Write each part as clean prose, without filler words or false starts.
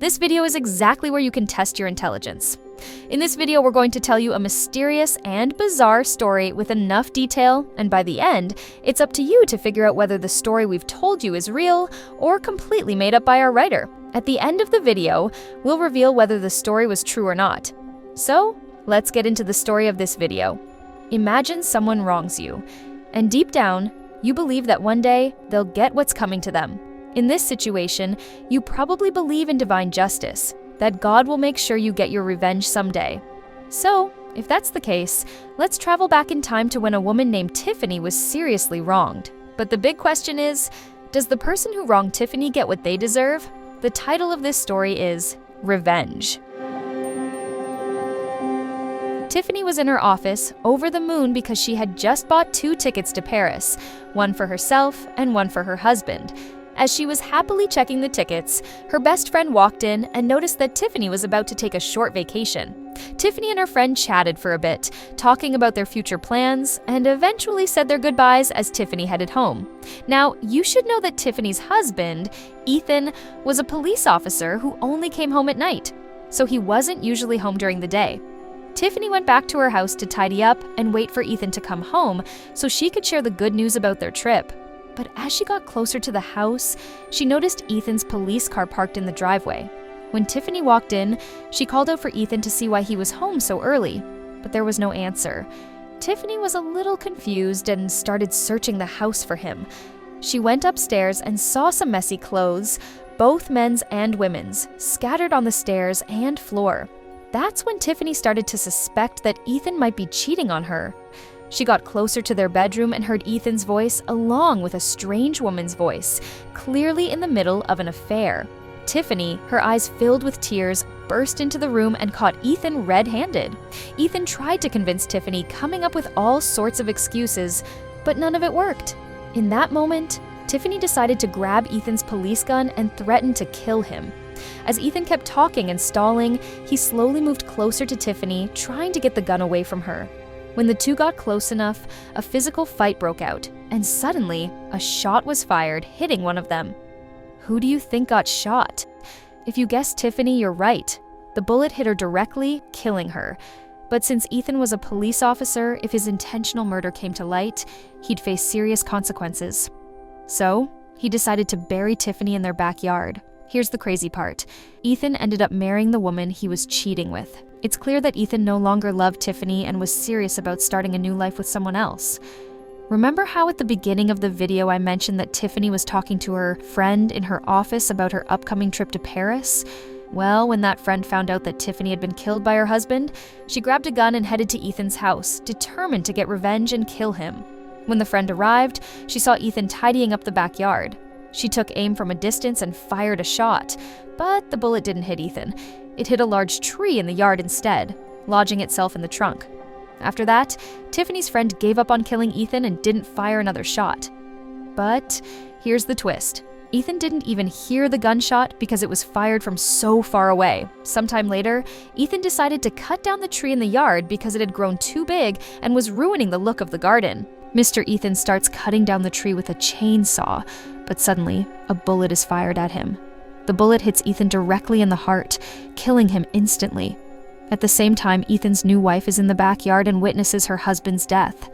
This video is exactly where you can test your intelligence. In this video, we're going to tell you a mysterious and bizarre story with enough detail, and by the end, it's up to you to figure out whether the story we've told you is real or completely made up by our writer. At the end of the video, we'll reveal whether the story was true or not. So, let's get into the story of this video. Imagine someone wrongs you, and deep down, you believe that one day they'll get what's coming to them. In this situation, you probably believe in divine justice, that God will make sure you get your revenge someday. So, if that's the case, let's travel back in time to when a woman named Tiffany was seriously wronged. But the big question is, does the person who wronged Tiffany get what they deserve? The title of this story is Revenge. Tiffany was in her office, over the moon because she had just bought 2 tickets to Paris, one for herself and one for her husband. As she was happily checking the tickets, her best friend walked in and noticed that Tiffany was about to take a short vacation. Tiffany and her friend chatted for a bit, talking about their future plans, and eventually said their goodbyes as Tiffany headed home. Now, you should know that Tiffany's husband, Ethan, was a police officer who only came home at night, so he wasn't usually home during the day. Tiffany went back to her house to tidy up and wait for Ethan to come home so she could share the good news about their trip. But as she got closer to the house, she noticed Ethan's police car parked in the driveway. When Tiffany walked in, she called out for Ethan to see why he was home so early, but there was no answer. Tiffany was a little confused and started searching the house for him. She went upstairs and saw some messy clothes, both men's and women's, scattered on the stairs and floor. That's when Tiffany started to suspect that Ethan might be cheating on her. She got closer to their bedroom and heard Ethan's voice along with a strange woman's voice, clearly in the middle of an affair. Tiffany, her eyes filled with tears, burst into the room and caught Ethan red-handed. Ethan tried to convince Tiffany, coming up with all sorts of excuses, but none of it worked. In that moment, Tiffany decided to grab Ethan's police gun and threatened to kill him. As Ethan kept talking and stalling, he slowly moved closer to Tiffany, trying to get the gun away from her. When the two got close enough, a physical fight broke out, and suddenly, a shot was fired, hitting one of them. Who do you think got shot? If you guessed Tiffany, you're right. The bullet hit her directly, killing her. But since Ethan was a police officer, if his intentional murder came to light, he'd face serious consequences. So, he decided to bury Tiffany in their backyard. Here's the crazy part. Ethan ended up marrying the woman he was cheating with. It's clear that Ethan no longer loved Tiffany and was serious about starting a new life with someone else. Remember how at the beginning of the video I mentioned that Tiffany was talking to her friend in her office about her upcoming trip to Paris? Well, when that friend found out that Tiffany had been killed by her husband, she grabbed a gun and headed to Ethan's house, determined to get revenge and kill him. When the friend arrived, she saw Ethan tidying up the backyard. She took aim from a distance and fired a shot, but the bullet didn't hit Ethan. It hit a large tree in the yard instead, lodging itself in the trunk. After that, Tiffany's friend gave up on killing Ethan and didn't fire another shot. But here's the twist. Ethan didn't even hear the gunshot because it was fired from so far away. Sometime later, Ethan decided to cut down the tree in the yard because it had grown too big and was ruining the look of the garden. Mr. Ethan starts cutting down the tree with a chainsaw, but suddenly, a bullet is fired at him. The bullet hits Ethan directly in the heart, killing him instantly. At the same time, Ethan's new wife is in the backyard and witnesses her husband's death.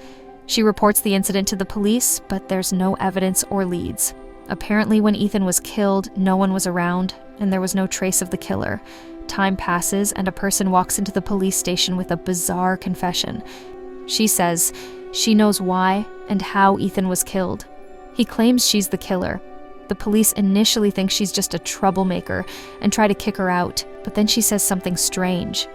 She reports the incident to the police, but there's no evidence or leads. Apparently, when Ethan was killed, no one was around, and there was no trace of the killer. Time passes, and a person walks into the police station with a bizarre confession. She says she knows why and how Ethan was killed. He claims she's the killer. The police initially think she's just a troublemaker and try to kick her out, but then she says something strange.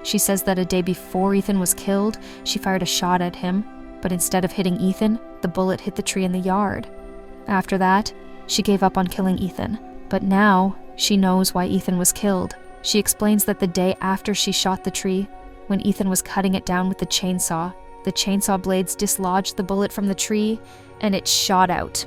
She says that a day before Ethan was killed, she fired a shot at him, but instead of hitting Ethan, the bullet hit the tree in the yard. After that, she gave up on killing Ethan, but now she knows why Ethan was killed. She explains that the day after she shot the tree, when Ethan was cutting it down with the chainsaw blades dislodged the bullet from the tree, and it shot out,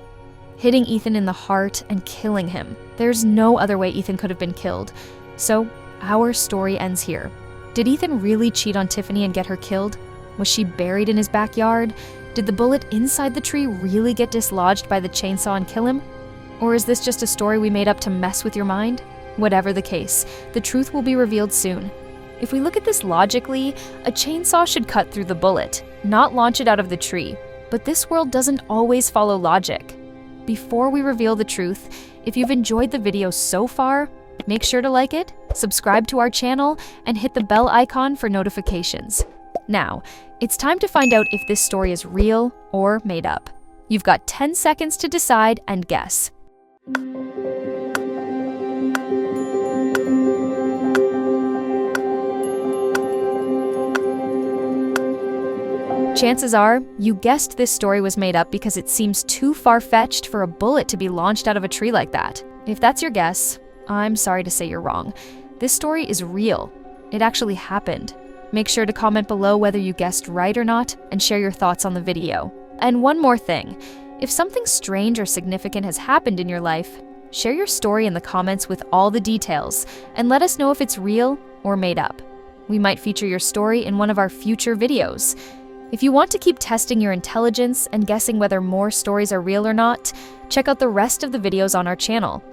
hitting Ethan in the heart and killing him. There's no other way Ethan could have been killed. So, our story ends here. Did Ethan really cheat on Tiffany and get her killed? Was she buried in his backyard? Did the bullet inside the tree really get dislodged by the chainsaw and kill him? Or is this just a story we made up to mess with your mind? Whatever the case, the truth will be revealed soon. If we look at this logically, a chainsaw should cut through the bullet, not launch it out of the tree. But this world doesn't always follow logic. Before we reveal the truth, if you've enjoyed the video so far, make sure to like it, subscribe to our channel, and hit the bell icon for notifications. Now, it's time to find out if this story is real or made up. You've got 10 seconds to decide and guess. Chances are, you guessed this story was made up because it seems too far-fetched for a bullet to be launched out of a tree like that. If that's your guess, I'm sorry to say you're wrong. This story is real. It actually happened. Make sure to comment below whether you guessed right or not and share your thoughts on the video. And one more thing, if something strange or significant has happened in your life, share your story in the comments with all the details and let us know if it's real or made up. We might feature your story in one of our future videos. If you want to keep testing your intelligence and guessing whether more stories are real or not, check out the rest of the videos on our channel.